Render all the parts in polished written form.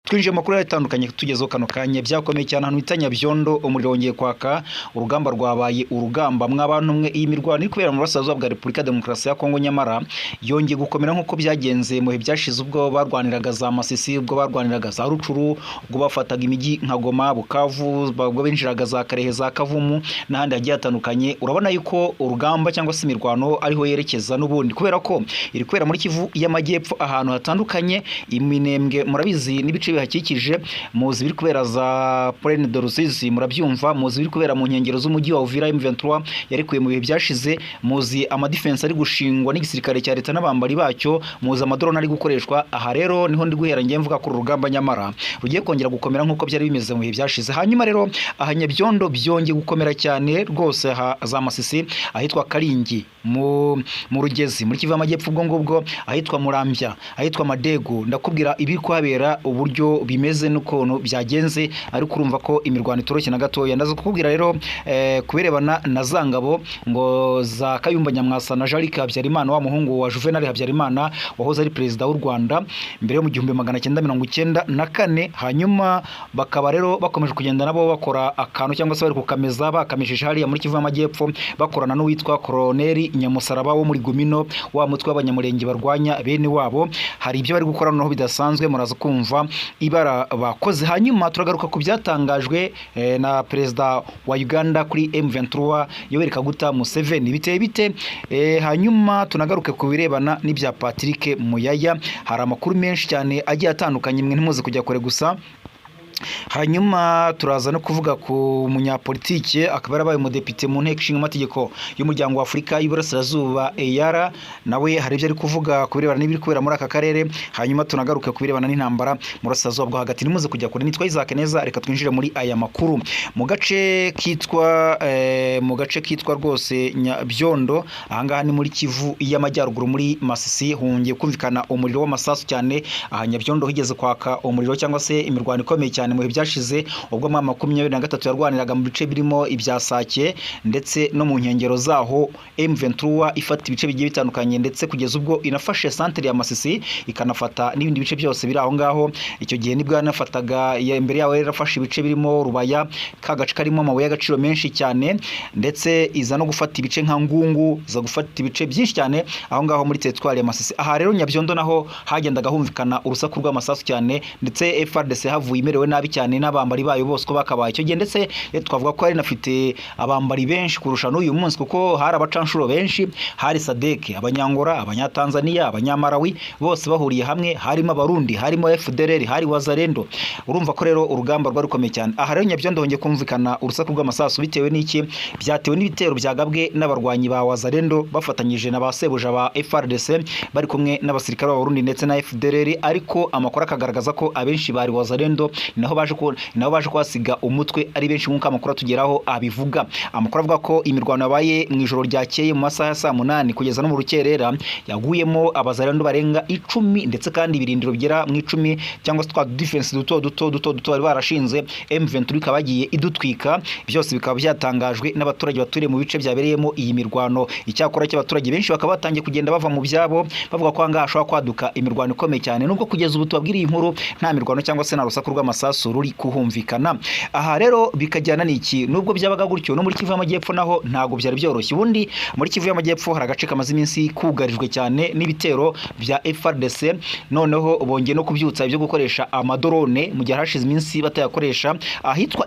twinjiye makuru yatandukanye tugezeho kano kanya byakomeye cyane ahantu hitanya byondo umuriro wongeye kwaka urugamba rwabaye urugamba mw'abantu mwe iyi mirwano iri kubera mu burasirazuba bwa Repubulika Demokarasi ya Kongo nyamara yongeye gukomera nk'uko byagenze mu bihe byashize ubwo barwaniraga za Masisi ubwo barwaniraga za Rucuru ubwo bafataga imijyi nka Goma Bukavu ubwo binjiraga za Karehe za Kavumu n'ahandi hagiye hatandukanye urabona yuko urugamba cyangwa se imirwano ariho yerekeza n'ubundi kubera ko iri kubera muri Kivu y'Amajyepfo ahantu hatandukanye iminembwe murabizi n'ibice bihakikije muzi biri kubera za Plaine de Rusizi murabyumva muzi biri kubera mu nkengero z'umujyi wa Uvira M23 yarikuye mu bihe byashize muzi amadefense ari gushingwa n'igisirikare cya leta n'abambari bacyo muzi amadrone ari gukoreshwa aha rero niho ndi guhera ngiye mvuga ko urugamba nyamara rugiye kongera gukomera nk'uko byari bimeze mu bihe byashize hanyuma rero ahanyabyondo byongeye gukomera cyane rwose za Masisi ahitwa Karingi mu Rugezi muri Kivu y'Amajyepfo ubwo ngubwo ahitwa Murambya ahitwa Madego ndakubwira ibi kuhabera uburyo bimeze n'ukuntu byagenze ariko urumva ko imirwano itoroshye na gatoya ndaza kukubwira rero kubirebana na zangabo ngo za Kayumba Nyamwasa na Jarika Habyarimana wa muhungu wa Juvenal Habyarimana wahoze ari perezida w'u Rwanda mbere yo mu 1994 hanyuma bakaba rero bakomeje kugenda nabo bakora akantu cyangwa se bari kukameza bakamishije hariya muri Kivu y'Amajyepfo bakorana n'uwitwa Colonel Nyamusaraba wo muri Gumino wa mutwe w'abanyamurenge barwanya bene wabo hari ibyo bari gukora noneho bidasanzwe muraza kumva ibara bakoze hanyuma turagaruka ku byatangajwe na perezida wa Uganda kuri M23 Yoweri Kaguta Museveni biteye bite hanyuma tunagaruke ku birebana n'ibya Patrick Muyaya hari amakuru menshi cyane agiye atandukanye mwe ntimuze kujya kure gusa hanyuma turaza no kuvuga ku munyapolitike akaba yarabaye umudepite mu nteko ishinga amategeko y'umuryango wa Afurika y'Iburasirazuba EAR nawe hari ibyo ari kuvuga ku birebana n'ibiri kubera muri aka karere hanyuma tunagaruke ku birebana n'intambara mu burasirazuba bwo hagati nimuze kujya kure nitwa Isaac Neza reka twinjire muri aya makuru mu gace kitwa rwose Byondo ahangaha ni muri Kivu y'Amajyaruguru muri Masisi hongeye kumvikana umuriro w'amasasu cyane ahanyabyondo higeze kwaka umuriro cyangwa se imirwano ikomeye cyane mu byashize ubwo mu 2023 yarwaniraga mu bice birimo ibya Sake ndetse no mu nkengero zaho M23 ifata ibice bigiye bitandukanye ndetse kugeza ubwo inafashe centre ya Masisi ikanafata n'ibindi bice byose biri aho ngaho icyo gihe nibwo yanafataga imbere yawe yarafashe ibice birimo Rubaya kagace karimo amabuye y'agaciro menshi cyane ndetse iza no gufata ibice nka Ngungu za gufata ibice byinshi cyane aho ngaho muri territoire ya Masisi aha rero Nyabyondo naho hagendaga humvikana urusaku rw'amasasu cyane ndetse FARDC havuye imerewe nabi cyane n'abambari bayo bose ko bakabaye icyo gihe ndetse twavuga ko ari nafite abambari benshi kurusha n'uyu munsi kuko hari abacanshuro benshi hari Sadek abanyangora abanyatanzania abanyamarawi bose bahuriye hamwe harimo abarundi harimo FDLR hari Wazalendo urumva ko rero urugamba rwa rukomeye cyane aha rero Nyabyondo hongeye kumvikana urusaku rw'amasasu bitewe n'iki byatewe n'ibitero byagabwe n'abarwanyi ba Wazalendo bafatanyije na basebuja ba FARDC bari kumwe n'abasirikare b'abarundi ndetse na FDLR ariko amakuru akagaragaza ko abenshi bari Wazalendo naho baje kwasiga umutwe ari benshi nk'uko amakuru tugeraho abivuga amakuru avuga ko imirwano yabaye mu ijoro ryakeye mu masaha ya 8 kugeza no mu rukerera yaguyemo abazarendo barenga 10 ndetse kandi ibirindiro bigera mu 10 cyangwa se twa defense duto bari barashinze M23 ikabagiye idutwika byose bikaba byatangajwe n'abaturage baturiye mu bice byabereyemo iyi mirwano icyakora cy'abaturage benshi bakaba batangiye kugenda bava mu byabo bavuga ko anga hashobora kwaduka imirwano ikomeye cyane nubwo kugeza ubu tubabwiriye inkuru nta mirwano cyangwa se na rusaku rw'amasasu ruri kuhumvikana aha rero bikajyana n'iki nubwo byabaga gutyo no muri Kivu y'Amajyepfo naho ntago byari byoroshye ubundi muri Kivu y'Amajyepfo hari agace kamaze iminsi kugarijwe cyane n'ibitero bya FARDC noneho bongeye no kubyutsa ibyo gukoresha amadrone mu gihe hashize iminsi batayakoresha ahitwa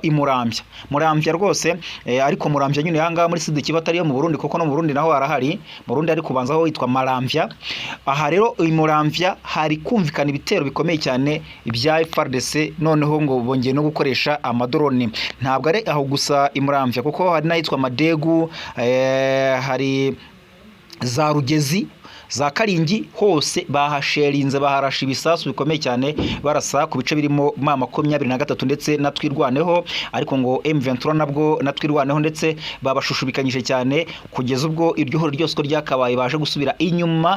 Murambya rwose ariko Murambya nyine yanga muri Sud Kivu atari yo mu Burundi kuko no mu Burundi naho harahari mu Burundi ari kubanzaho witwa Marambya aha rero Murambya hari kumvikana ibitero bikomeye cyane ibya FARDC noneho ngo bongeye no gukoresha amadrone ntabwo ari aho gusa Imurambya kuko hari nahitwa Madegu hari za Rugezi za Karingi hose bahasherinze baharasha ibisasu bikomeye cyane barasa ku bice birimo 23 ndetse natwirwaneho ariko ngo M23 nabwo natwirwaneho ndetse babashushubikanyije cyane kugeza ubwo iryo horo ryose ko ryakabaye baje gusubira inyuma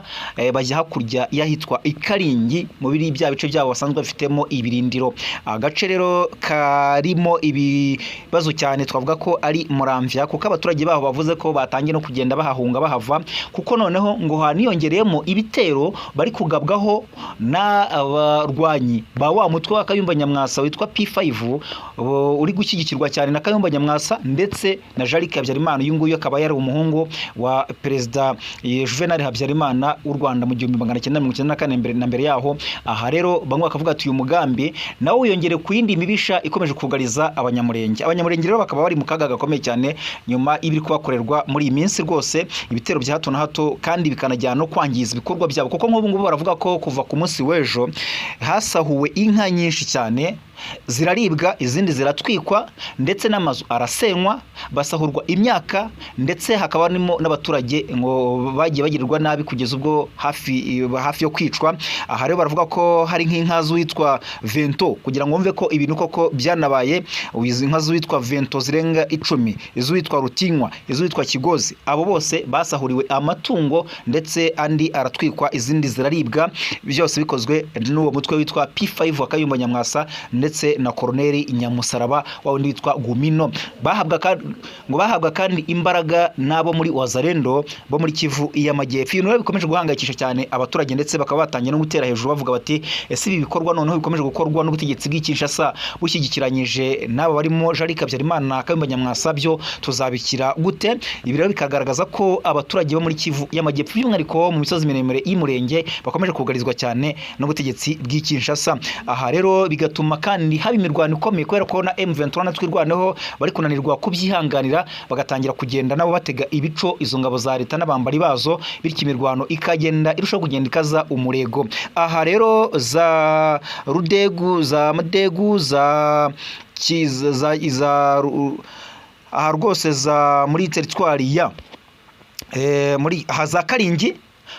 bajya hakurya yahitwa Ikaringi mu biri bya bice byabo basanzwe bafitemo ibirindiro agace rero karimo ibibazo cyane twavuga ko ari Murambya kuko abaturage baho bavuze ko batangiye no kugenda bahahunga bahava kuko noneho ngo haniyonge hiyongereyemo ibitero bari kugabwaho n'abarwanyi ba wa mutwe wa Kayumba Nyamwasa witwa P5 uri gushyigikirwa cyane na Kayumba Nyamwasa ndetse na Jarike Habyarimana. Uyu nguyu akaba yari umuhungu wa perezida Juvenal Habyarimana w'u Rwanda mu 1994 na mbere yaho. Aha rero bamwe bakavuga ati uyu mugambi nawo wiyongere ku yindi mibisha ikomeje kugariza abanyamurenge. Abanyamurenge rero bakaba bari mu kaga gakomeye cyane nyuma y'ibiri kubakorerwa muri iyi minsi rwose, ibitero bya hato na hato kandi bikanajyana no kwangiza ibikorwa byabo, kuko nk'ubu ngubu baravuga ko kuva ku munsi w'ejo hasahuwe inka nyinshi cyane, ziraribwa, izindi ziratwikwa, ndetse n'amazu arasenywa, basahurwa imyaka, ndetse hakaba harimo n'abaturage ngo bagiye bagirirwa nabi kugeza ubwo hafi yo kwicwa. Aha rero baravuga ko hari nk'inka z'uwitwa Vento, kugira ngo mve ko ibintu koko byanabaye. Izi nka z'uwitwa Vento zirenga 10, iz'uwitwa Rutinywa, iz'uwitwa Kigozi, abo bose basahuriwe amatungo ndetse andi aratwikwa, izindi ziraribwa, byose bikozwe n'uwo mutwe witwa P5 wa Kayumba Nyamwasa ndetse na Colonel Nyamusaraba wa wundi witwa Gumino. Bahabwa kandi imbaraga nabo muri Wazalendo bo muri Kivu y'Amajyepfo. Ibintu bikomeje guhangayikisha cyane abaturage ndetse bakaba batangiye no gutera hejuru bavuga bati ese ibi bikorwa noneho bikomeje gukorwa n'ubutegetsi bw'Kinshasa bushyigikiranyije n'aba barimo Jarike Habyarimana na Kayumba Nyamwasa, byo tuzabikira gute? Ibi rero bikagaragaza ko abaturage bo muri Kivu y'Amajyepfo by'umwihariko mu misozi miremire y'Umurenge bakomeje kugarizwa cyane n'ubutegetsi bw'Kinshasa. Aha rero bigatuma kandi haba imirwano ikomeye kubera ko na M23 natwirwaneho bari kunanirwa kubyihanganira, bagatangira kugenda nabo batega ibico izo ngabo za leta n'abambari bazo, bityo imirwano ikagenda irushaho kugenda ikaza umurego. Aha rero za Rudegu, za Madegu, za aha rwose za muri teritwari ya muri haza Karingi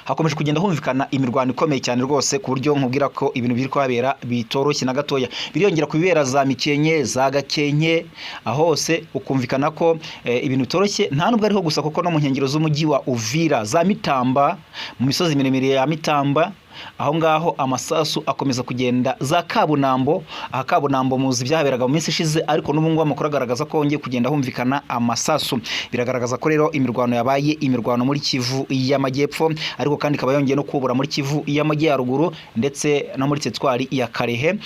hakomeje kugenda humvikana imirwano ikomeye cyane rwose, ku buryo nkubwira ko ibintu biri kuhabera bitoroshye na gatoya. Biriyongera ku bibera za Mikenke, za Gakenke, hose ukumvikana ko ibintu bitoroshye, nta nubwo ariho gusa kuko no mu nkengero z'umujyi wa Uvira, za Mitamba, mu misozi miremire ya Mitamba, aho ngaho amasasu akomeza kugenda. Za Kabunambo, aha Kabunambo muzi byahaberaga mu minsi ishize, ariko n'ubu ngubu amakuru agaragaza ko hongeye kugenda humvikana amasasu. Biragaragaza ko rero imirwano yabaye imirwano muri Kivu y'Amajyepfo, ariko kandi ikaba yongeye no kubura muri Kivu y'Amajyaruguru ndetse no muri teritwari ya Karehe.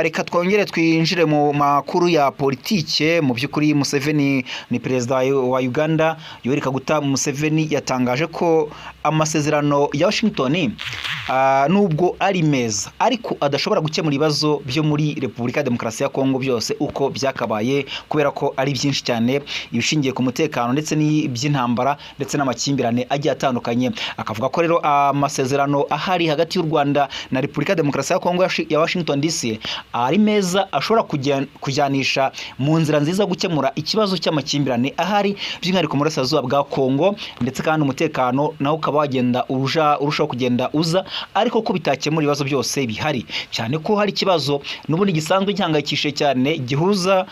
Reka twongere twinjire mu makuru ya politike. Mu by'ukuri Museveni ni perezida wa Uganda, Yoweri Kaguta Museveni yatangaje ko amasezerano ya Washington nubwo ari meza ariko adashobora gukemura ibibazo byo muri Repubulika ya Demokarasi ya Kongo byose uko byakabaye, kubera ko ari byinshi cyane, ibishingiye ku mutekano ndetse n'iby'intambara ndetse n'amakimbirane agiye atandukanye. Akavuga ko rero amasezerano ahari hagati y'u Rwanda na Repubulika ya Demokarasi ya Kongo ya Washington DC ari meza, ashobora kujyanisha mu nzira nziza gukemura ikibazo cy'amakimbirane ahari by'umwihariko mu burasirazuba bwa Kongo, ndetse kandi umutekano nawo ukaba wagenda urushaho kugenda uza, ariko ko bitakemura ibibazo byose bihari, cyane ko hari ikibazo n'ubundi gisanzwe gihangayikishije cyane gihuza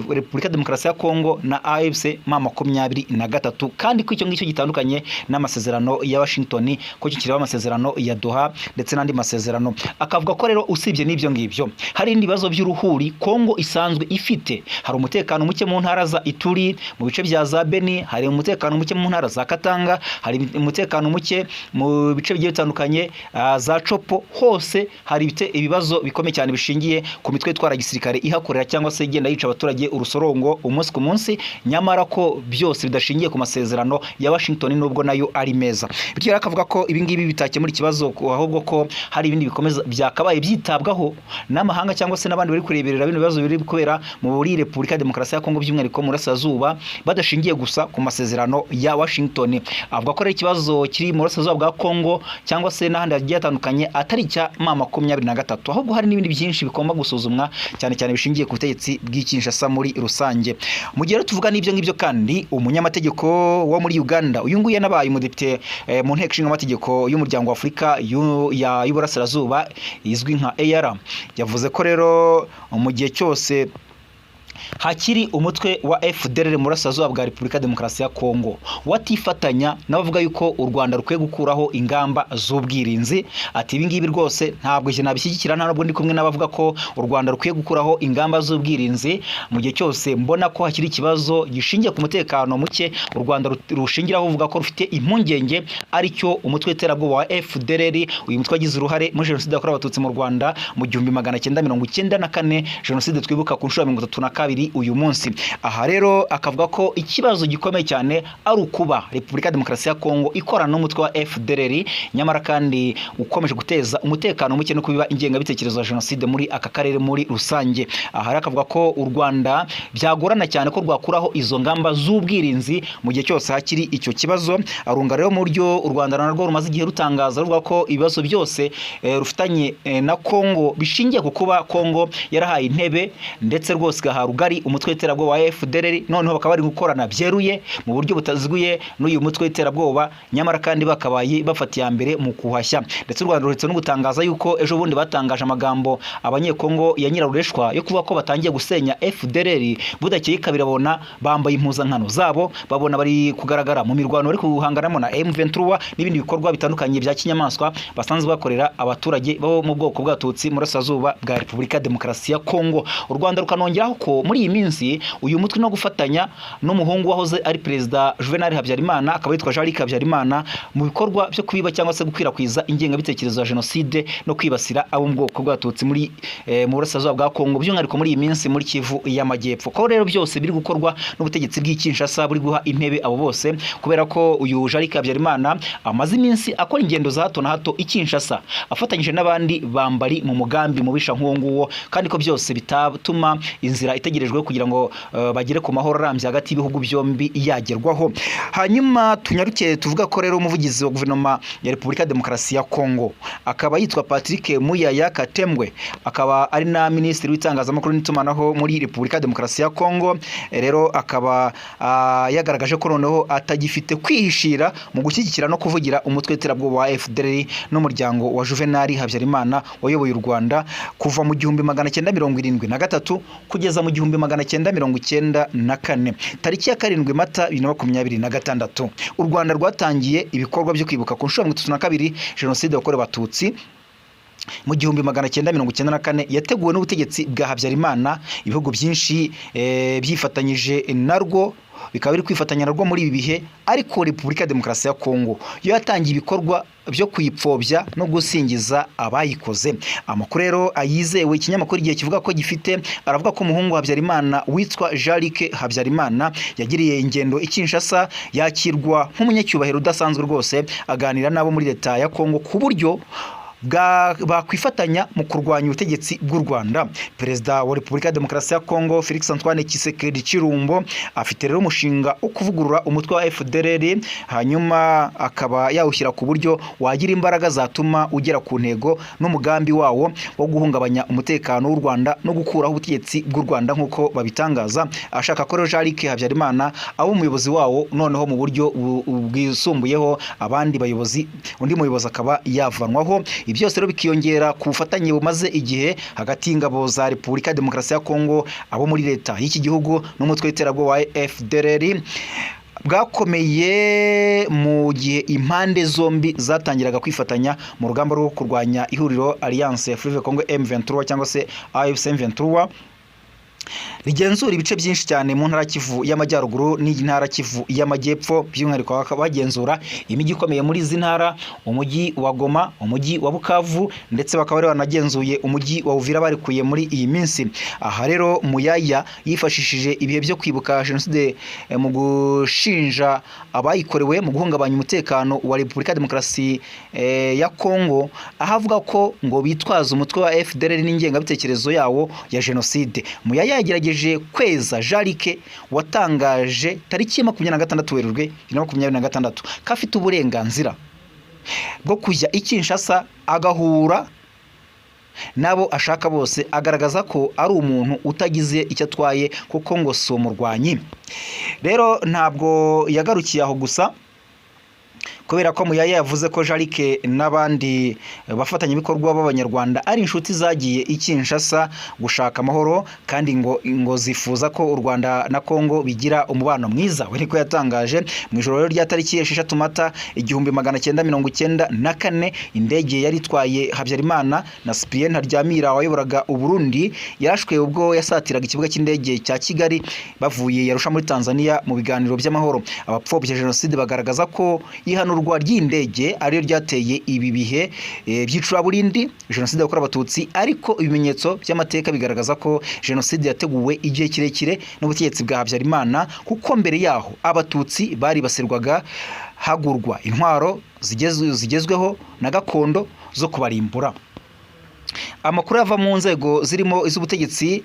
Repubulika ya Demokarasi ya Kongo na AFC M23, kandi ko icyo ngicyo gitandukanye n'amasezerano ya Washington, ko cyo kireba amasezerano ya Doha ndetse n'andi masezerano. Akavuga ko rero usibye n'ibyo ngibyo hari indi bibazo by'uruhuri Kongo isanzwe ifite. Hari umutekano muke mu ntara za Ituri, mu bice bya za Beni, hari umutekano muke mu ntara za Katanga, hari umutekano muke mu bice bigiye bitandukanye za Chopo, hose hari ibibazo bikomeye cyane bishingiye ku mitwe itwara gisirikare ihakorera cyangwa se igenda yica abaturage urusorongo umunsi ku munsi, nyamara ko byose bidashingiye ku masezerano ya Washington nubwo nayo ari meza. Bityo akavuga ko ibi ngibi bitakemura ikibazo, ahubwo ko hari ibindi bikomeza byakabaye byitabwaho n'amahanga cyangwa se n'abandi bari kureberera bino bibazo biri kubera muri Repubulika ya Demokarasi ya Kongo by'umwihariko mu burasirazuba, badashingiye gusa ku masezerano ya Washington. Avuga ko ari ikibazo kiri mu burasirazuba bwa Kongo cyangwa se n'ahandi hagiye hatandukanye atari cya M23, ahubwo hari n'ibindi byinshi bigomba gusuzumwa cyane cyane bishingiye ku butegetsi bw'Kinshasa muri rusange. Mu gihe tuvuga n'ibyo ngibyo kandi umunyamategeko wo muri Uganda, uyu nguyu yanabaye umudepite mu nteko ishinga amategeko y'umuryango wa Afurika y'Iburasirazuba izwi nka AR, yavuze ko rero mu gihe cyose hakiri umutwe wa FDLR mu burasirazuba bwa Repubulika Demokarasi ya Kongo watifatanya n'abavuga yuko u Rwanda rukwiye gukuraho ingamba z'ubwirinzi. Ati ibi ngibi rwose ntabwo je nabishyigikira, nta nubwo ndi kumwe n'abavuga ko u Rwanda rukwiye gukuraho ingamba z'ubwirinzi mu gihe cyose mbona ko hakiri ikibazo gishingiye ku mutekano muke u Rwanda rushingiraho uvuga ko rufite impungenge, aricyo umutwe w'iterabwoba wa FDLR. Uyu mutwe wagize uruhare muri jenoside yakorewe abatutsi mu Rwanda mu 1994, jenoside twibuka ku nshuro ya 32 uyu munsi. Aha rero akavuga ko ikibazo gikomeye cyane ari ukuba Repubulika Demokarasi ya Kongo ikorana n'umutwe wa FDLR, nyamara kandi ukomeje guteza umutekano muke no kubiba ingengabitekerezo ya jenoside muri aka karere muri rusange. Aha rero akavuga ko u Rwanda byagorana cyane ko rwakuraho izo ngamba z'ubwirinzi mu gihe cyose hakiri icyo kibazo. Arunga rero mu buryo u Rwanda narwo rumaze igihe rutangaza ruvuga ko ibibazo byose rufitanye na Kongo bishingiye ku kuba Kongo yarahaye intebe ndetse rwose gaha rugari umutwe w'iterabwoba wa FDLR, noneho bakaba bari gukorana byeruye mu buryo butaziguye n'uyu mutwe w'iterabwoba, nyamara kandi bakabaye bafatiye mbere mu kuhashya. Ndetse u Rwanda ruhetse no gutangaza yuko ejo bundi batangaje amagambo abanyekongo ya Nyirarureshwa yo kuvuga ko batangiye gusenya FDLR, budakeye kabirabona bambaye impuzankano zabo, babona bari kugaragara mu mirwano bari kuhanganamo na M23 n'ibindi bikorwa bitandukanye bya kinyamaswa basanzwe bakorera abaturage bo mu bwoko bw'Abatutsi mu burasirazuba bwa Repubulika Demokarasi ya Kongo. U Rwanda rukanongeraho ko muri iyi minsi uyu mutwe no gufatanya n'umuhungu wahoze ari Perezida Juvenal Habyarimana, akaba yitwa Jean-Luc Habyarimana, mu bikorwa byo kwiba cyangwa se gukwirakwiza ingengabitekerezo ya jenoside no kwibasira abo mu bwoko bw'Abatutsi muri mu burasirazuba bwa Kongo, by'umwihariko muri iyi minsi muri Kivu y'Amajyepfo. Ko rero byose biri gukorwa n'ubutegetsi bw'Kinshasa buri guha intebe abo bose, kubera ko uyu Jean-Luc Habyarimana amaze iminsi akora ingendo za hato na hato Kinshasa afatanyije n'abandi bambari mu mugambi mubisha nk'uwo, kandi ko byose bitatuma inzira itegerejwe kugira ngo bagere ku mahoro arambye hagati y'ibihugu byombi yagerwaho. Hanyuma tunyaruke tuvuga ko rero umuvugizi wa guverinoma ya Repubulika Demokarasi ya Kongo akaba yitwa Patrick Muyaya Katembwe, akaba ari na minisitiri w'itangazamakuru n'itumanaho muri Repubulika Demokarasi ya Kongo. Rero akaba yagaragaje ko noneho atagifite kwihishira mu gushyigikira no kuvugira umutwe w'iterabwoba wa FDLR n'umuryango wa Juvenal Habyarimana wayoboye u Rwanda kuva mu 1973 kugeza mu 1994, tariki ya 7 Mata 2026. U Rwanda rwatangiye ibikorwa byo kwibuka ku nshuro ya 32 jenoside yakorewe Abatutsi mu 1994 yateguwe n'ubutegetsi bwa Habyarimana. Ibihugu byinshi byifatanyije narwo bikaba biri kwifatanya narwo muri ibi bihe, ariko Repubulika Demokarasi ya Kongo yo yatangiye ibikorwa byo kwipfobya no gusingiza abayikoze. Amakuru rero ayizewe ikinyamakuru igihe kivuga ko gifite aravuga ko umuhungu wa Habyarimana witwa Jean-Luc Habyarimana yagiriye ingendo Kinshasa, yakirwa nk'umunyacyubahiro udasanzwe rwose, aganira nabo muri leta ya Kongo ku buryo bakwifatanya mu kurwanya ubutegetsi bw'u Rwanda. Perezida wa Repubulika Demokarasi ya Kongo Felix Antoine Tshisekedi Chilombo afite rero umushinga wo kuvugurura umutwe wa FDLR, hanyuma akaba yawushyira ku buryo wagira imbaraga zatuma ugera ku ntego n'umugambi wawo wo guhungabanya umutekano w'u Rwanda no gukuraho ubutegetsi bw'u Rwanda nk'uko babitangaza. Ashaka ko Jean-Luc Habyarimana abo umuyobozi wawo noneho mu buryo bwisumbuyeho abandi bayobozi, undi muyobozi akaba yavanwaho. Byose rero bikiyongera ku bufatanye bumaze igihe hagati y'ingabo za Repubulika Demokarasi ya Kongo, abo muri leta y'iki gihugu n'umutwe w'iterabwoba wa FDLR, bwakomeye mu gihe impande zombi zatangiraga kwifatanya mu rugamba rwo kurwanya ihuriro Alliance Fleuve Congo M23 cyangwa se AFC M23 rigenzura ibice byinshi cyane mu ntara Kivu y'Amajyaruguru n'intara Kivu y'Amajyepfo. By'umwihariko bagenzura imijyi ikomeye muri izi ntara, umujyi wa Goma, umujyi wa Bukavu, ndetse bakaba bari banagenzuye umujyi wa Uvira barikuye muri iyi minsi. Aha rero Muyaya yifashishije ibihe byo kwibuka jenoside mu gushinja abayikorewe mu guhungabanya umutekano wa Repubulika Demokarasi ya Kongo, ahavuga ko ngo bitwaza umutwe wa FDLR n'ingengabitekerezo yawo ya jenoside. Muyaya yagerageje kweza Jean-Luc watangaje tariki 26 Werurwe 2026 kafite uburenganzira bwo kujya Kinshasa agahura nabo ashaka bose, agaragaza ko ari umuntu utagize icyo atwaye kuko ngo so murwanyi. Rero ntabwo yagarukiye aho gusa, kubera ko Muyaya yavuze ko Jarike n'abandi bafatanyabikorwa b'abanyarwanda ari inshuti zagiye i Kinshasa gushaka amahoro kandi ngo zifuza ko u Rwanda na Kongo bigira umubano mwiza. We niko yatangaje mu ijoro rya tariki 6 Mata 1994 indege yari itwaye Habyarimana na Cyprien Ntaryamira wayoboraga u Burundi yarashwe ubwo yasatiraga ikibuga cy'indege cya Kigali bavuye yarusha muri Tanzania mu biganiro by'amahoro. Abapfobya jenoside bagaragaza ko ihanurwa ry'indege ariyo ryateye ibi bihe by'icuraburindi jenoside yakorewe abatutsi, ariko ibimenyetso by'amateka bigaragaza ko jenoside yateguwe igihe kirekire n'ubutegetsi bwa Habyarimana, kuko mbere yaho abatutsi bari basirwaga hagurwa intwaro zigezweho na gakondo zo kubarimbura. Amakuru ava mu nzego zirimo iz'ubutegetsi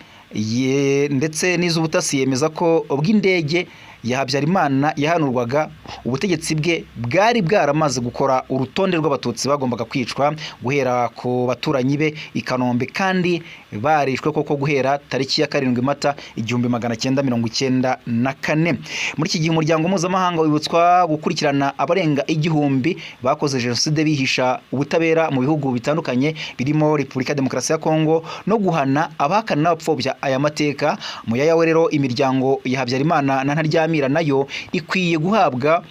ndetse n'iz'ubutasi yemeza ko ubw'indege ya Habyarimana yahanurwaga ubutegetsi bwe bwari bwaramaze gukora urutonde rw'abatutsi bagombaga kwicwa guhera ku baturanyi be i Kanombe, kandi barishwe koko guhera tariki ya 7 Mata 1994. Muri iki gihe umuryango mpuzamahanga wibutswa gukurikirana abarenga 1000 bakoze jenoside bihisha ubutabera mu bihugu bitandukanye birimo Repubulika Demokarasi ya Kongo no guhana abahakana n'abapfobya aya mateka. Muyaya we rero imiryango ya Habyarimana na Ntaryamira nayo ikwiye guhabwa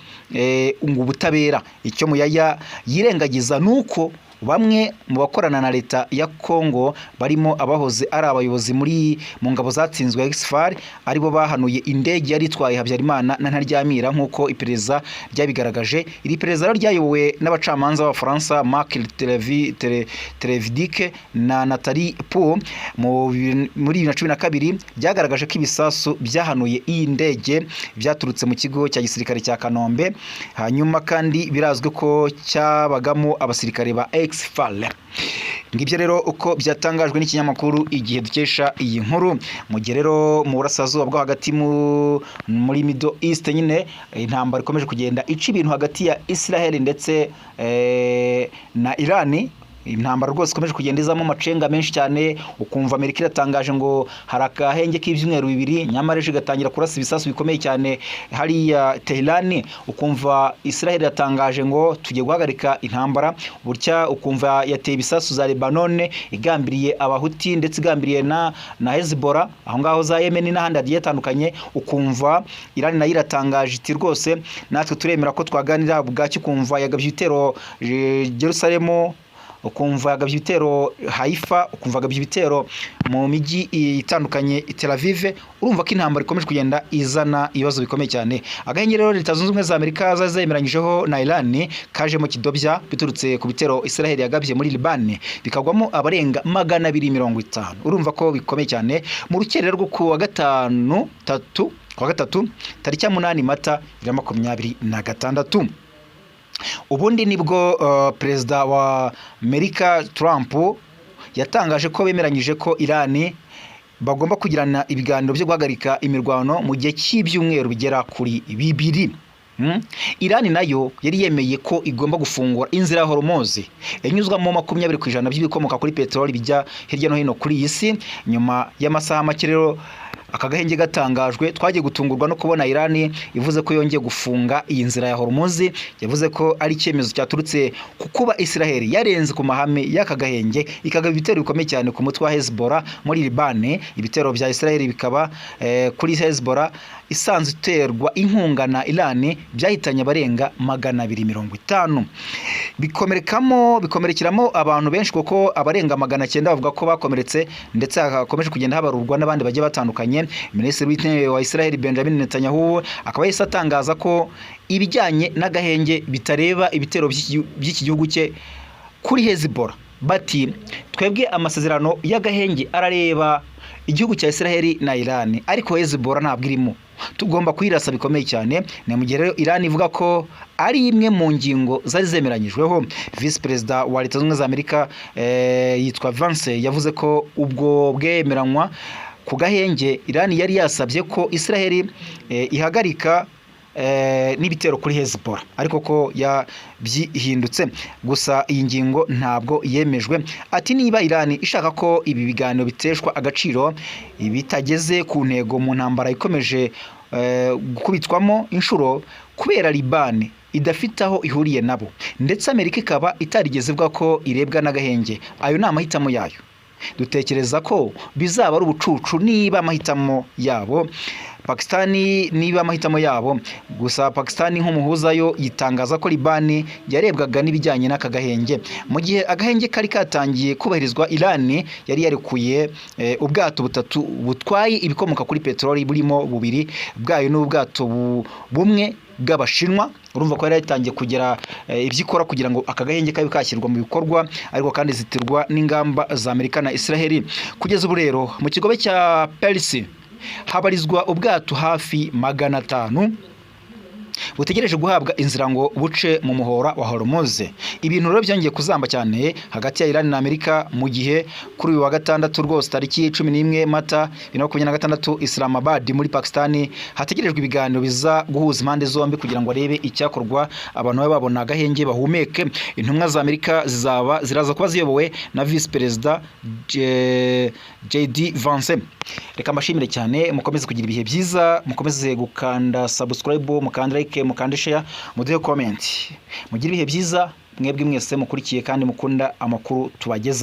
ubutabera. Icyo Muyaya yirengagiza nuko bamwe mu bakorana na leta ya Kongo barimo abahoze ari abayobozi mu ngabo zatsinzwe Exfar aribo bahanuye indege yari itwaye Habyarimana na Ntaryamira nk'uko iperereza ryabigaragaje. Iri perereza ryayobowe n'abacamanza b'Abafaransa Marc Televidic na Nathalie Pou muri 2012 byagaragaje ko ibisasu byahanuye iyi ndege byaturutse mu kigo cya gisirikare cya Kanombe, hanyuma kandi birazwe ko cyabagamo abasirikare ba Exfar. Ngibyo rero uko byatangajwe n'ikinyamakuru Igihe dukesha iyi nkuru. Mu gihe rero mu burasirazuba bwo hagati muri Middle East nyine intambara ikomeje kugenda ica ibintu hagati ya Israel ndetse na Iran. Intambara rwose ikomeje kugenda izamo amacenga menshi cyane, ukumva Amerika iratangaje ngo hari akahenge k'ibyumweru 2 nyamara igatangira kurasa ibisasu bikomeye cyane hariya Tehran, ukumva Israel iratangaje ngo tugiye guhagarika intambara, burya ukumva yateye ibisasu za Lebanon igambiriye abahuti ndetse igambiriye na Hezbollah aho ngaho za Yemen n'ahandi hagiye hatandukanye, ukumva Iran nayo iratangaje iti rwose natwe turemera ko twaganira bwacyo, ukumva yagabye ibitero Jerusalem, ukumva yagabye ibitero Haifa, ukumva yagabye ibitero mu mijyi itandukanye Tel Aviv. Urumva ko intambara ikomeje kugenda izana ibibazo bikomeye cyane. Agahenge rero Leta Zunze Ubumwe za Amerika zazemeranyijeho na Iran kajemo kidobya biturutse ku bitero Israel yagabye muri Liban bikagwamo abarenga 250. Urumva ko bikomeye cyane. Mu rukerera rwo ku wa gatatu tariki ya 8 Mata 2026 ubundi nibwo perezida wa Amerika Trump yatangaje ko bemeranyije ko Iran bagomba kugirana ibiganiro byo guhagarika imirwano mu gihe cy'ibyumweru bigera kuri 2. Iran nayo yari yemeye ko igomba gufungura inzira ya Hormuz yanyuzwamo 20% by'ibikomoka kuri peteroli bijya hirya no hino kuri iyi si. Nyuma y'amasaha make rero akagahenge gatangajwe, twagiye gutungurwa no kubona Iran ivuze ko yongeye gufunga iyi nzira ya Hormuz. Yavuze ko ari icyemezo cyaturutse kukuba Israel yarenze ku mahame y'akagahenge ikagaba ibitero bikomeye cyane ku mutwe wa Hezbollah muri Liban. Ibitero bya Israel bikaba kuri Hezbollah isanzwe iterwa inkunga na Iran byahitanye abarenga 250, bikomerekeramo abantu benshi kuko abarenga 900 bavuga ko bakomeretse, ndetse hakomeje kugenda habarurwa n'abandi bagiye batandukanye. Minisitiri w'Intebe wa Israel Benjamin Netanyahu akaba yahise atangaza ko ibijyanye n'agahenge bitareba ibitero by'iki gihugu cye kuri Hezbollah. Bati twebwe amasezerano y'agahenge arareba igihugu cya Israel na Iran, ariko Hezbollah ntabwo irimo, tugomba kuyirasa bikomeye cyane. Ne mu gihe rero Iran ivuga ko ari imwe mu ngingo zari zemeranyijweho. Vice President wa Leta Zunze Ubumwe za Amerika yitwa Vance yavuze ko ubwo bwemeranywa ku gahenge Iran yari yasabye ko Israel ihagarika n'ibitero kuri Hezbollah, ariko ko yabyihindutse. Gusa iyi ngingo ntabwo yemejwe. Ati niba Iran ishaka ko ibi biganiro biteshwa agaciro bitageze ku ntego mu ntambara ikomeje gukubitwamo inshuro kubera Libani idafite aho ihuriye nabo, ndetse Amerika ikaba itarigeze ivuga ko irebwa n'agahenge. Ayo ni amahitamo yayo. Dutekereza ko bizaba ari ubucucu niba amahitamo yabo, Pakistani niba amahitamo yabo. Gusa Pakistani nk'umuhuza yo yitangaza ko Libani yarebwaga n'ibijyanye n'aka gahenge. Mu gihe agahenge kari katangiye kubahirizwa, Iran yari yarekuye ubwato butatu butwaye ibikomoka kuri peteroli, burimo bubiri bwayo n'ubwato bumwe bw'Abashinwa. Urumva ko yari yatangiye kugera ibyikora kugira ngo aka gahenge kabe kashyirwa mu bikorwa, ariko kandi zitirwa n'ingamba za Amerika na Israel. Kugeza ubu rero mu kigobe cya Persi habarizwa ubwato hafi 500 butegereje guhabwa inzira ngo buce mu muhora wa Hormuz. Ibintu rero byongeye kuzamba cyane hagati ya Iran na Amerika, mu gihe kuri uyu wa gatandatu rwose tariki 11 Mata 2026 Islamabad muri Pakistani hategerejwe ibiganiro biza guhuza impande zombi kugira ngo arebe icyakorwa abantu babe babona agahenge bahumeke. Intumwa za Amerika ziraza kuba ziyobowe na Vice President JD Vance. Reka mbashimire cyane, mukomeze kugira ibihe byiza, mukomeze gukanda subscribe, mukanda like, mukanda share, muduhe comment. Mugire ibihe byiza mwebwe mwese mukurikiye kandi mukunda amakuru tubageza.